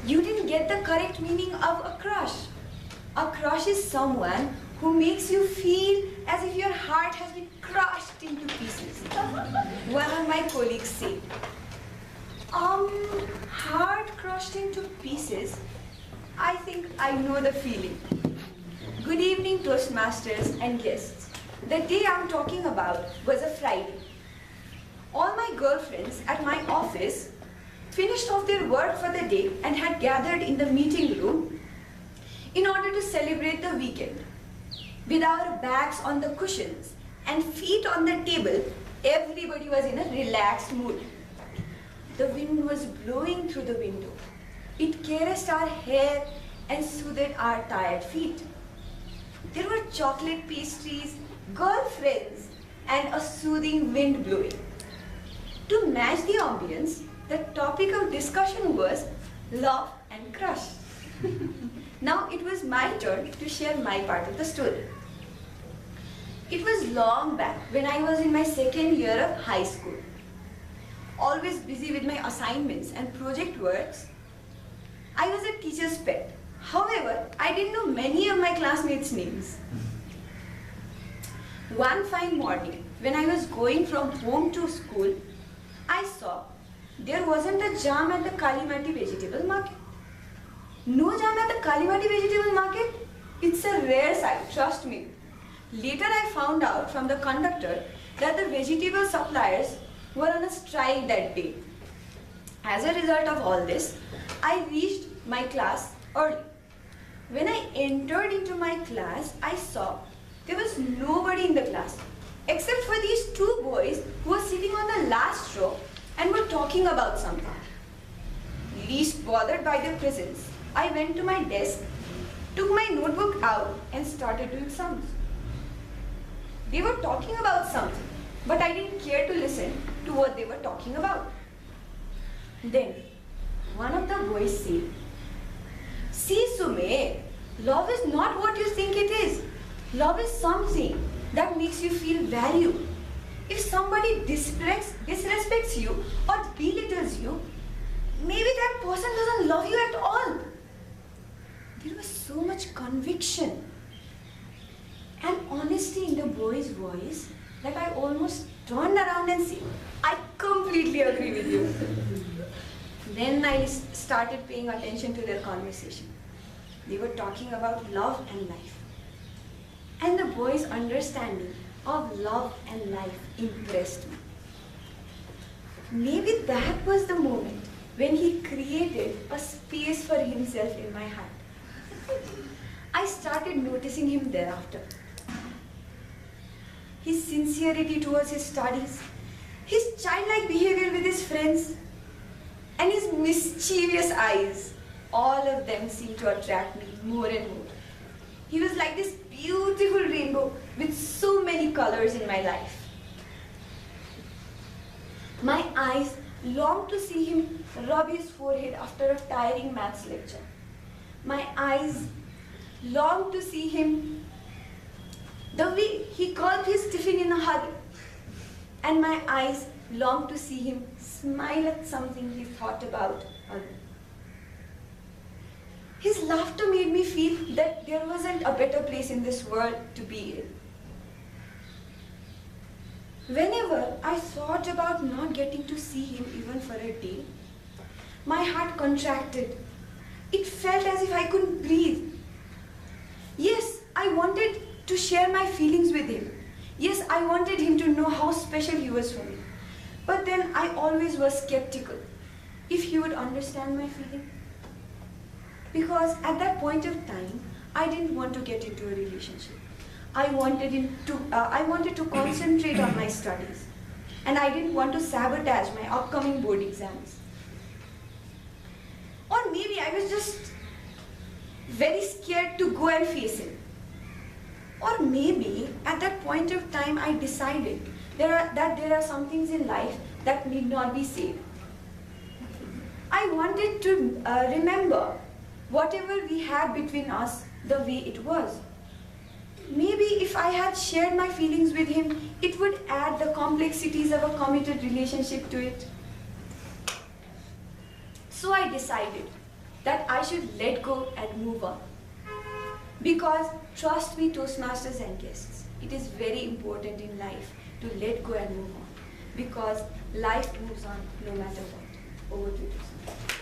You didn't get the correct meaning of a crush. A crush is someone who makes you feel as if your heart has been crushed into pieces. One of my colleagues said, heart crushed into pieces? I think I know the feeling. Good evening, Toastmasters and guests. The day I'm talking about was a Friday. All my girlfriends at my office finished off their work for the day and had gathered in the meeting room in order to celebrate the weekend. With our backs on the cushions and feet on the table, everybody was in a relaxed mood. The wind was blowing through the window. It caressed our hair and soothed our tired feet. There were chocolate pastries, girlfriends, and a soothing wind blowing. To match the ambience, the topic of discussion was love and crush. Now it was my turn to share my part of the story. It was long back when I was in my second year of high school. Always busy with my assignments and project works, I was a teacher's pet. However, I didn't know many of my classmates' names. One fine morning, when I was going from home to school, I saw there wasn't a jam at the Kalimati vegetable market. No jam at the Kalimati vegetable market? It's a rare sight, trust me. Later I found out from the conductor that the vegetable suppliers were on a strike that day. As a result of all this, I reached my class early. When I entered into my class, I saw there was nobody in the class except for these two boys who were sitting on the last row and were talking about something. Least bothered by their presence, I went to my desk, took my notebook out and started doing sums. They were talking about something, but I didn't care to listen to what they were talking about. Then, one of the boys said, "See, Sume, love is not what you think it is. Love is something that makes you feel valued. If somebody disrespects you or belittles you, maybe that person doesn't love you at all." There was so much conviction and honesty in the boy's voice that I almost turned around and said, "I completely agree with you." Then I started paying attention to their conversation. They were talking about love and life. And the boy's understanding of love and life impressed me. Maybe that was the moment when he created a space for himself in my heart. I started noticing him thereafter. His sincerity towards his studies, his childlike behavior with his friends, and his mischievous eyes, all of them seemed to attract me more and more. He was like this beautiful rainbow with so many colors in my life. My eyes longed to see him rub his forehead after a tiring maths lecture. My eyes longed to see him the way he gulped his tiffin in a hurry. And my eyes longed to see him smile at something he thought about alone. His laughter made me feel that there wasn't a better place in this world to be in. Whenever I thought about not getting to see him even for a day, my heart contracted. It felt as if I couldn't breathe. Yes, I wanted to share my feelings with him. Yes, I wanted him to know how special he was for me. But then I always was skeptical if he would understand my feeling. Because at that point of time, I didn't want to get into a relationship. I wanted to concentrate on my studies. And I didn't want to sabotage my upcoming board exams. Or maybe I was just very scared to go and face him. Or maybe at that point of time I decided that there are some things in life that need not be said. I wanted to remember whatever we had between us the way it was. Maybe if I had shared my feelings with him, it would add the complexities of a committed relationship to it. So I decided that I should let go and move on. Because trust me, Toastmasters and guests, it is very important in life to let go and move on. Because life moves on no matter what. Over to you, Toastmasters.